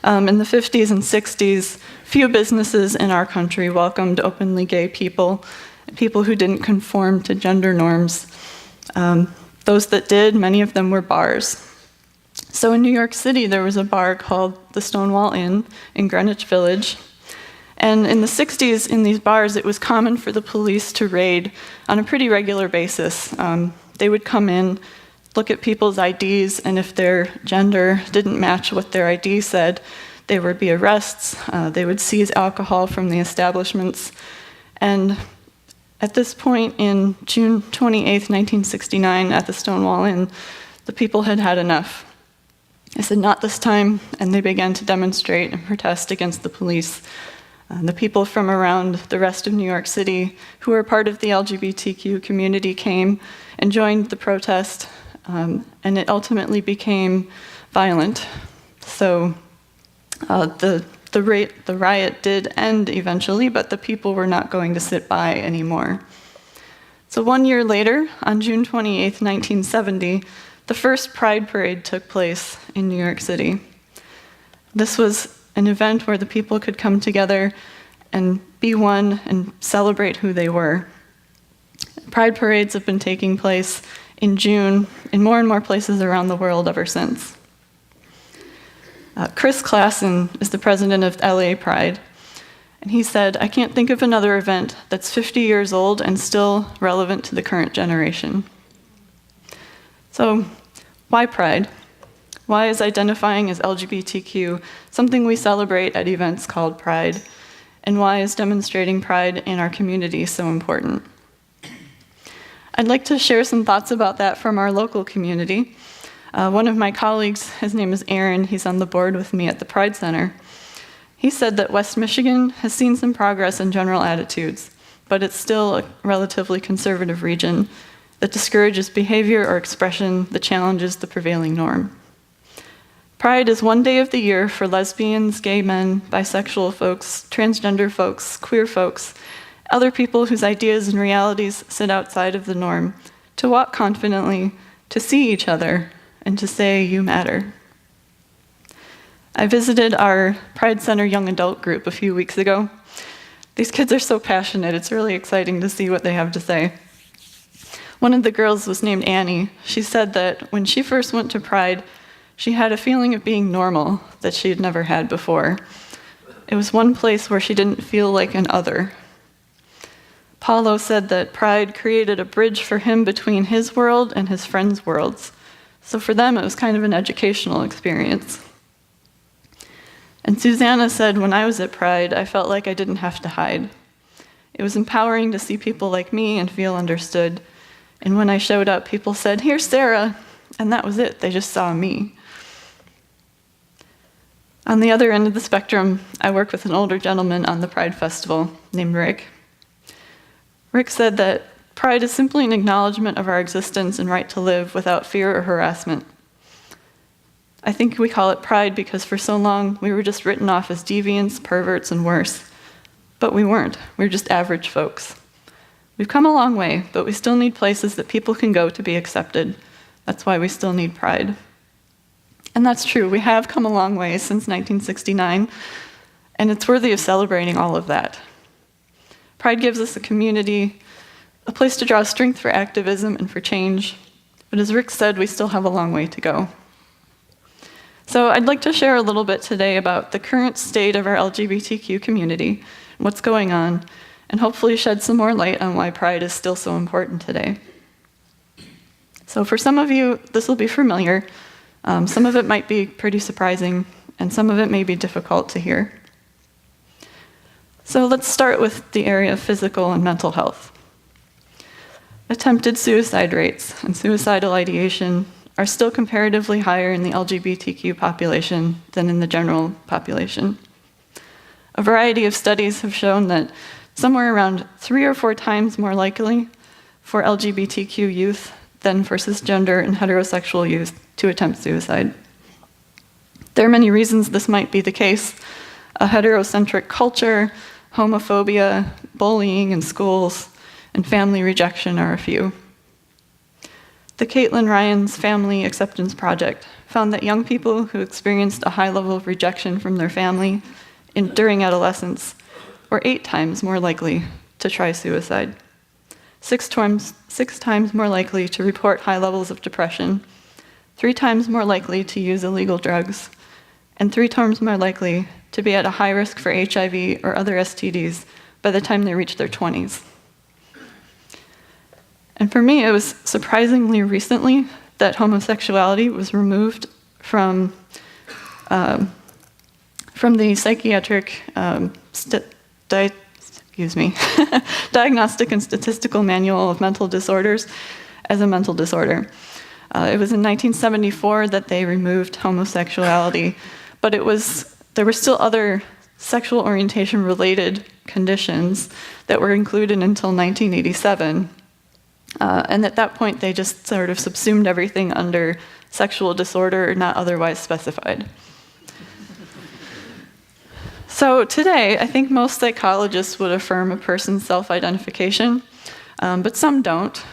In the 50s and 60s, few businesses in our country welcomed openly gay people, people who didn't conform to gender norms. Those that did, many of them were bars. So in New York City, there was a bar called the Stonewall Inn in Greenwich Village. And in the 60s, in these bars, it was common for the police to raid on a pretty regular basis. They would come in, look at people's IDs, and if their gender didn't match what their ID said, there would be arrests. They would seize alcohol from the establishments. And at this point, in June 28th, 1969, at the Stonewall Inn, the people had had enough. They said, "Not this time," and they began to demonstrate and protest against the police. The people from around the rest of New York City who were part of the LGBTQ community came and joined the protest, and it ultimately became violent. So the riot did end eventually, but the people were not going to sit by anymore. So 1 year later, on June 28th, 1970, the first Pride Parade took place in New York City. This was an event where the people could come together and be one and celebrate who they were. Pride parades have been taking place in June in more and more places around the world ever since. Chris Klassen is the president of LA Pride, and he said, "I can't think of another event that's 50 years old and still relevant to the current generation." So, why Pride? Why is identifying as LGBTQ something we celebrate at events called Pride? And why is demonstrating pride in our community so important? I'd like to share some thoughts about that from our local community. One of my colleagues, his name is Aaron, he's on the board with me at the Pride Center. He said that West Michigan has seen some progress in general attitudes, but it's still a relatively conservative region that discourages behavior or expression that challenges the prevailing norm. Pride is one day of the year for lesbians, gay men, bisexual folks, transgender folks, queer folks, other people whose ideas and realities sit outside of the norm, to walk confidently, to see each other, and to say, "You matter." I visited our Pride Center young adult group a few weeks ago. These kids are so passionate, it's really exciting to see what they have to say. One of the girls was named Annie. She said that when she first went to Pride, she had a feeling of being normal that she had never had before. It was one place where she didn't feel like an other. Paulo said that Pride created a bridge for him between his world and his friends' worlds. So for them, it was kind of an educational experience. And Susanna said, "When I was at Pride, I felt like I didn't have to hide. It was empowering to see people like me and feel understood. And when I showed up, people said, 'Here's Sarah,' and that was it. They just saw me." On the other end of the spectrum, I work with an older gentleman on the Pride Festival named Rick. Rick said that Pride is simply an acknowledgement of our existence and right to live without fear or harassment. I think we call it Pride because for so long we were just written off as deviants, perverts, and worse. But we weren't. We were just average folks. We've come a long way, but we still need places that people can go to be accepted. That's why we still need Pride. And that's true. We have come a long way since 1969, and it's worthy of celebrating all of that. Pride gives us a community, a place to draw strength for activism and for change. But as Rick said, we still have a long way to go. So I'd like to share a little bit today about the current state of our LGBTQ community, what's going on, and hopefully shed some more light on why Pride is still so important today. So for some of you, this will be familiar. Some of it might be pretty surprising, and some of it may be difficult to hear. So let's start with the area of physical and mental health. Attempted suicide rates and suicidal ideation are still comparatively higher in the LGBTQ population than in the general population. A variety of studies have shown that somewhere around 3 or 4 times more likely for LGBTQ youth than for cisgender and heterosexual youth to attempt suicide. There are many reasons this might be the case. A heterocentric culture, homophobia, bullying in schools, and family rejection are a few. The Caitlin Ryan's Family Acceptance Project found that young people who experienced a high level of rejection from their family during adolescence were 8 times more likely to try suicide, 6 times more likely to report high levels of depression, 3 times more likely to use illegal drugs, and 3 times more likely to be at a high risk for HIV or other STDs by the time they reach their 20s. And for me, it was surprisingly recently that homosexuality was removed from the psychiatric Diagnostic and Statistical Manual of Mental Disorders as a mental disorder. It was in 1974 that they removed homosexuality, but there were still other sexual orientation-related conditions that were included until 1987. And at that point, they just sort of subsumed everything under sexual disorder, not otherwise specified. So today, I think most psychologists would affirm a person's self-identification, but some don't.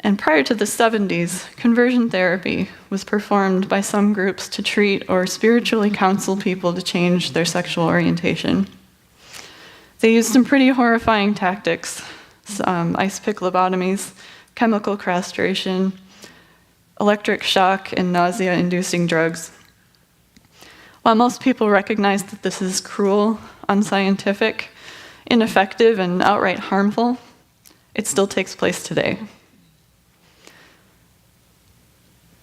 And prior to the 70s, conversion therapy was performed by some groups to treat or spiritually counsel people to change their sexual orientation. They used some pretty horrifying tactics: ice pick lobotomies, chemical castration, electric shock, and nausea-inducing drugs. While most people recognize that this is cruel, unscientific, ineffective, and outright harmful, it still takes place today.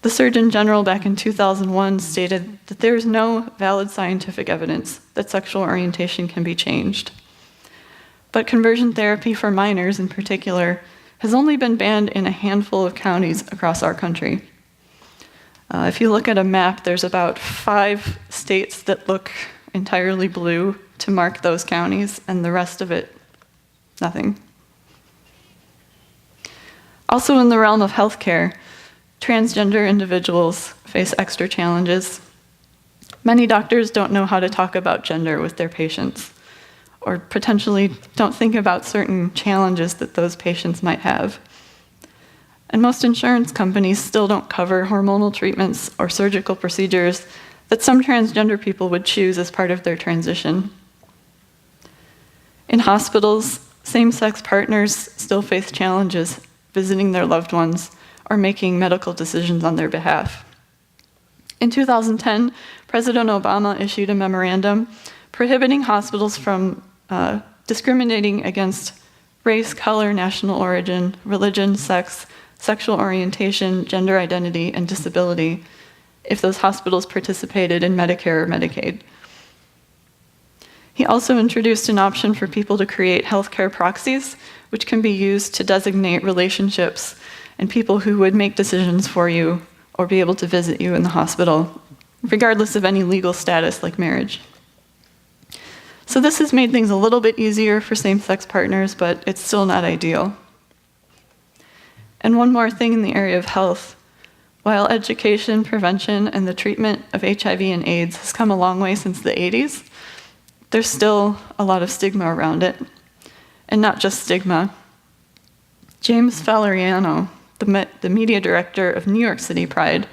The Surgeon General back in 2001 stated that there is no valid scientific evidence that sexual orientation can be changed. But conversion therapy for minors in particular has only been banned in a handful of counties across our country. If you look at a map, there's about 5 states that look entirely blue to mark those counties, and the rest of it, nothing. Also in the realm of healthcare, transgender individuals face extra challenges. Many doctors don't know how to talk about gender with their patients, or potentially don't think about certain challenges that those patients might have. And most insurance companies still don't cover hormonal treatments or surgical procedures that some transgender people would choose as part of their transition. In hospitals, same-sex partners still face challenges visiting their loved ones or making medical decisions on their behalf. In 2010, President Obama issued a memorandum prohibiting hospitals from discriminating against race, color, national origin, religion, sex, sexual orientation, gender identity, and disability if those hospitals participated in Medicare or Medicaid. He also introduced an option for people to create healthcare proxies, which can be used to designate relationships and people who would make decisions for you or be able to visit you in the hospital, regardless of any legal status like marriage. So this has made things a little bit easier for same-sex partners, but it's still not ideal. And one more thing in the area of health. While education, prevention, and the treatment of HIV and AIDS has come a long way since the 80s, there's still a lot of stigma around it. And not just stigma. James Valeriano, the media director of New York City Pride,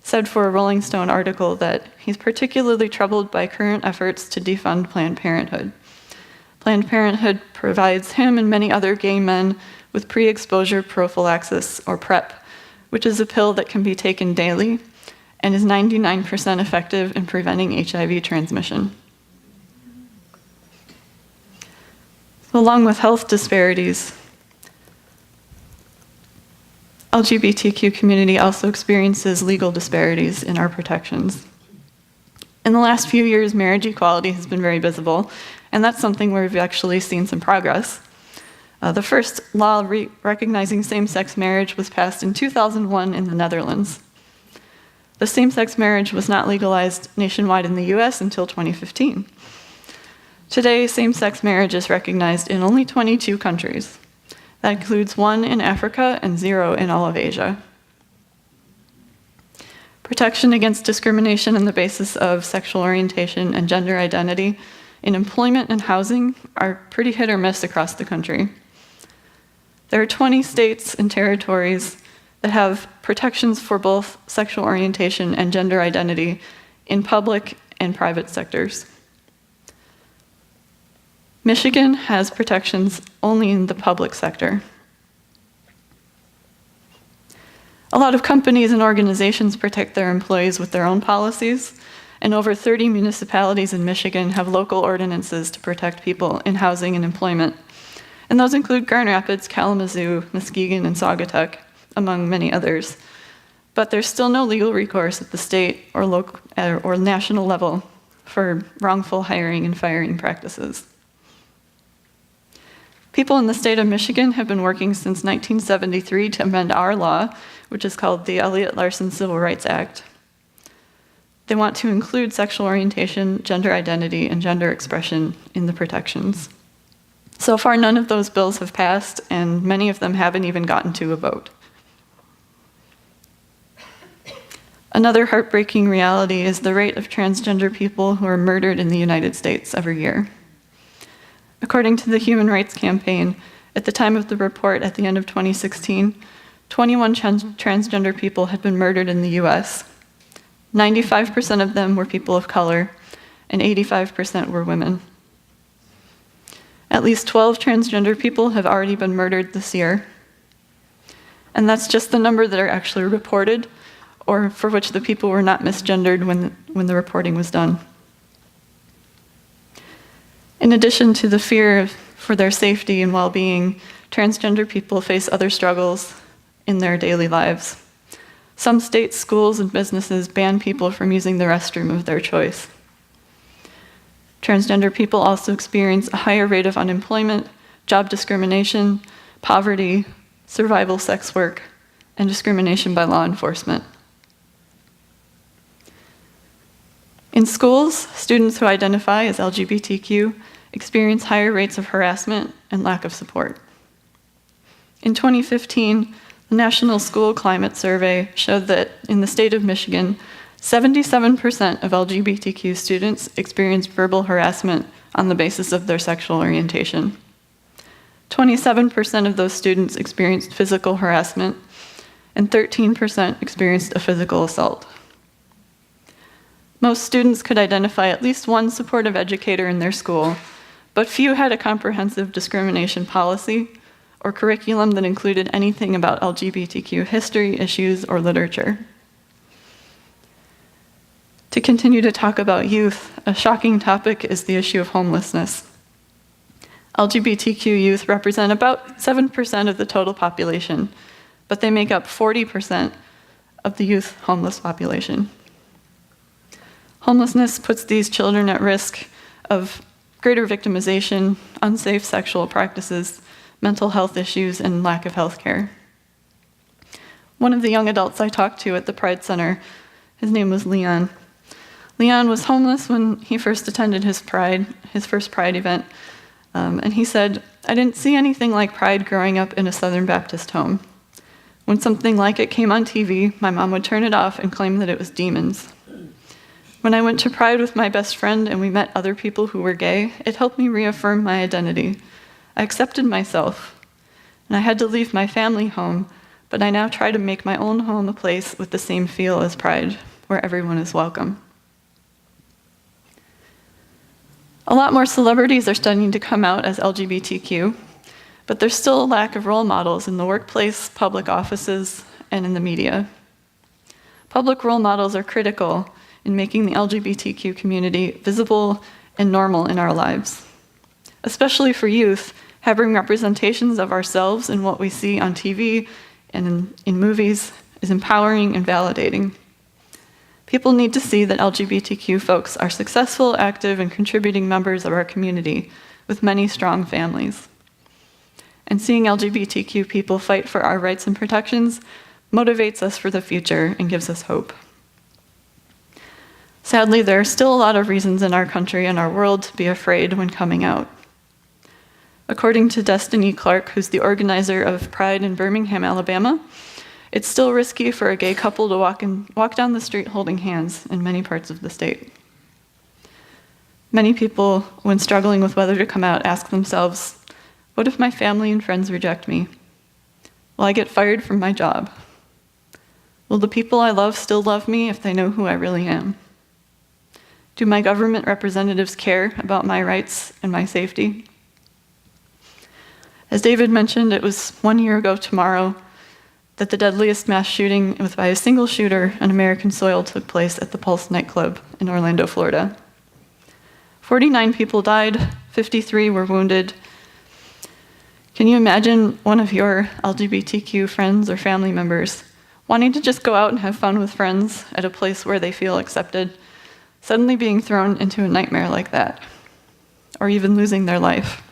said for a Rolling Stone article that he's particularly troubled by current efforts to defund Planned Parenthood. Planned Parenthood provides him and many other gay men with pre-exposure prophylaxis, or PrEP, which is a pill that can be taken daily and is 99% effective in preventing HIV transmission. Along with health disparities, LGBTQ community also experiences legal disparities in our protections. In the last few years, marriage equality has been very visible, and that's something where we've actually seen some progress. The first law recognizing same-sex marriage was passed in 2001 in the Netherlands. The same-sex marriage was not legalized nationwide in the US until 2015. Today, same-sex marriage is recognized in only 22 countries. That includes 1 in Africa and 0 in all of Asia. Protection against discrimination on the basis of sexual orientation and gender identity in employment and housing are pretty hit or miss across the country. There are 20 states and territories that have protections for both sexual orientation and gender identity in public and private sectors. Michigan has protections only in the public sector. A lot of companies and organizations protect their employees with their own policies, and over 30 municipalities in Michigan have local ordinances to protect people in housing and employment. And those include Grand Rapids, Kalamazoo, Muskegon, and Saugatuck, among many others. But there's still no legal recourse at the state or local or national level for wrongful hiring and firing practices. People in the state of Michigan have been working since 1973 to amend our law, which is called the Elliott-Larsen Civil Rights Act. They want to include sexual orientation, gender identity, and gender expression in the protections. So far, none of those bills have passed, and many of them haven't even gotten to a vote. Another heartbreaking reality is the rate of transgender people who are murdered in the United States every year. According to the Human Rights Campaign, at the time of the report at the end of 2016, 21 transgender people had been murdered in the US. 95% of them were people of color, and 85% were women. At least 12 transgender people have already been murdered this year. And that's just the number that are actually reported, or for which the people were not misgendered when the reporting was done. In addition to the fear for their safety and well-being, transgender people face other struggles in their daily lives. Some states, schools, and businesses ban people from using the restroom of their choice. Transgender people also experience a higher rate of unemployment, job discrimination, poverty, survival sex work, and discrimination by law enforcement. In schools, students who identify as LGBTQ experience higher rates of harassment and lack of support. In 2015, the National School Climate Survey showed that in the state of Michigan, 77% of LGBTQ students experience verbal harassment on the basis of their sexual orientation. 27% of those students experienced physical harassment, and 13% experienced a physical assault. Most students could identify at least one supportive educator in their school, but few had a comprehensive discrimination policy or curriculum that included anything about LGBTQ history, issues, or literature. To continue to talk about youth, a shocking topic is the issue of homelessness. LGBTQ youth represent about 7% of the total population, but they make up 40% of the youth homeless population. Homelessness puts these children at risk of greater victimization, unsafe sexual practices, mental health issues, and lack of health care. One of the young adults I talked to at the Pride Center, his name was Leon. Leon was homeless when he first attended his first Pride event, and he said, "I didn't see anything like Pride growing up in a Southern Baptist home. When something like it came on TV, my mom would turn it off and claim that it was demons. When I went to Pride with my best friend and we met other people who were gay, it helped me reaffirm my identity. I accepted myself, and I had to leave my family home, but I now try to make my own home a place with the same feel as Pride, where everyone is welcome." A lot more celebrities are starting to come out as LGBTQ, but there's still a lack of role models in the workplace, public offices, and in the media. Public role models are critical in making the LGBTQ community visible and normal in our lives. Especially for youth, having representations of ourselves in what we see on TV and in movies is empowering and validating. People need to see that LGBTQ folks are successful, active, and contributing members of our community with many strong families. And seeing LGBTQ people fight for our rights and protections motivates us for the future and gives us hope. Sadly, there are still a lot of reasons in our country and our world to be afraid when coming out. According to Destiny Clark, who's the organizer of Pride in Birmingham, Alabama, it's still risky for a gay couple to walk down the street holding hands in many parts of the state. Many people, when struggling with whether to come out, ask themselves, what if my family and friends reject me? Will I get fired from my job? Will the people I love still love me if they know who I really am? Do my government representatives care about my rights and my safety? As David mentioned, it was 1 year ago tomorrow that the deadliest mass shooting by a single shooter on American soil took place at the Pulse nightclub in Orlando, Florida. 49 people died, 53 were wounded. Can you imagine one of your LGBTQ friends or family members wanting to just go out and have fun with friends at a place where they feel accepted, suddenly being thrown into a nightmare like that, or even losing their life?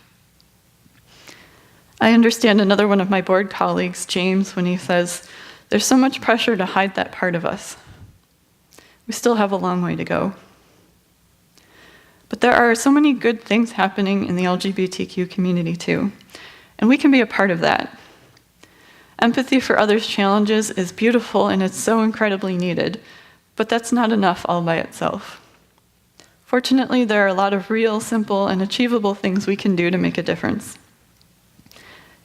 I understand another one of my board colleagues, James, when he says, there's so much pressure to hide that part of us. We still have a long way to go. But there are so many good things happening in the LGBTQ community too, and we can be a part of that. Empathy for others' challenges is beautiful and it's so incredibly needed, but that's not enough all by itself. Fortunately, there are a lot of real, simple, and achievable things we can do to make a difference.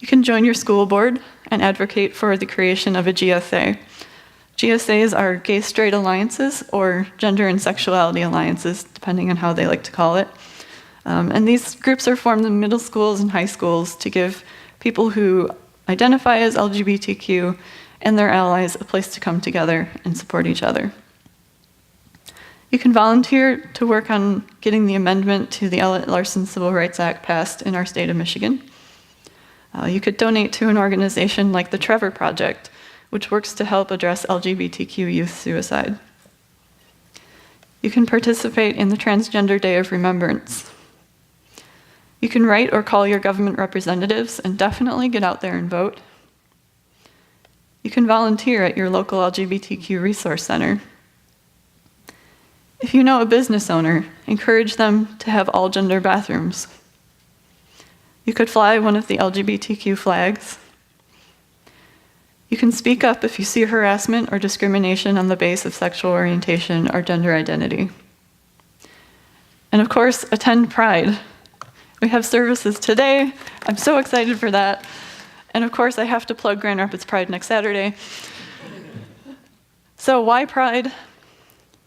You can join your school board and advocate for the creation of a GSA. GSAs are gay-straight alliances or gender and sexuality alliances, depending on how they like to call it. And these groups are formed in middle schools and high schools to give people who identify as LGBTQ and their allies a place to come together and support each other. You can volunteer to work on getting the amendment to the Ellett Larson Civil Rights Act passed in our state of Michigan. You could donate to an organization like the Trevor Project, which works to help address LGBTQ youth suicide. You can participate in the Transgender Day of Remembrance. You can write or call your government representatives and definitely get out there and vote. You can volunteer at your local LGBTQ resource center. If you know a business owner, encourage them to have all-gender bathrooms. You could fly one of the LGBTQ flags. You can speak up if you see harassment or discrimination on the basis of sexual orientation or gender identity. And of course, attend Pride. We have services today. I'm so excited for that. And of course, I have to plug Grand Rapids Pride next Saturday. So why Pride?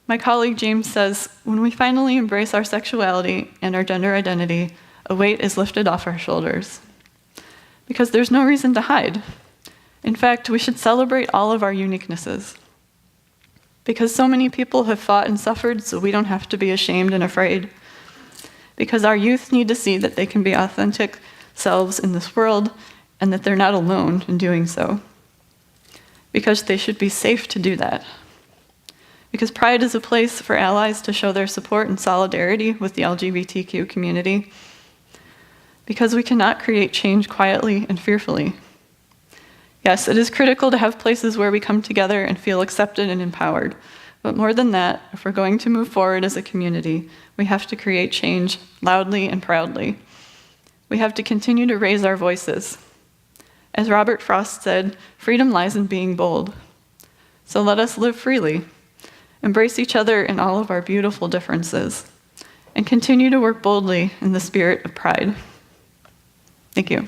My colleague James says, when we finally embrace our sexuality and our gender identity, a weight is lifted off our shoulders. Because there's no reason to hide. In fact, we should celebrate all of our uniquenesses. Because so many people have fought and suffered, so we don't have to be ashamed and afraid. Because our youth need to see that they can be authentic selves in this world and that they're not alone in doing so. Because they should be safe to do that. Because Pride is a place for allies to show their support and solidarity with the LGBTQ community. Because we cannot create change quietly and fearfully. Yes, it is critical to have places where we come together and feel accepted and empowered. But more than that, if we're going to move forward as a community, we have to create change loudly and proudly. We have to continue to raise our voices. As Robert Frost said, freedom lies in being bold. So let us live freely, embrace each other in all of our beautiful differences, and continue to work boldly in the spirit of pride. Thank you.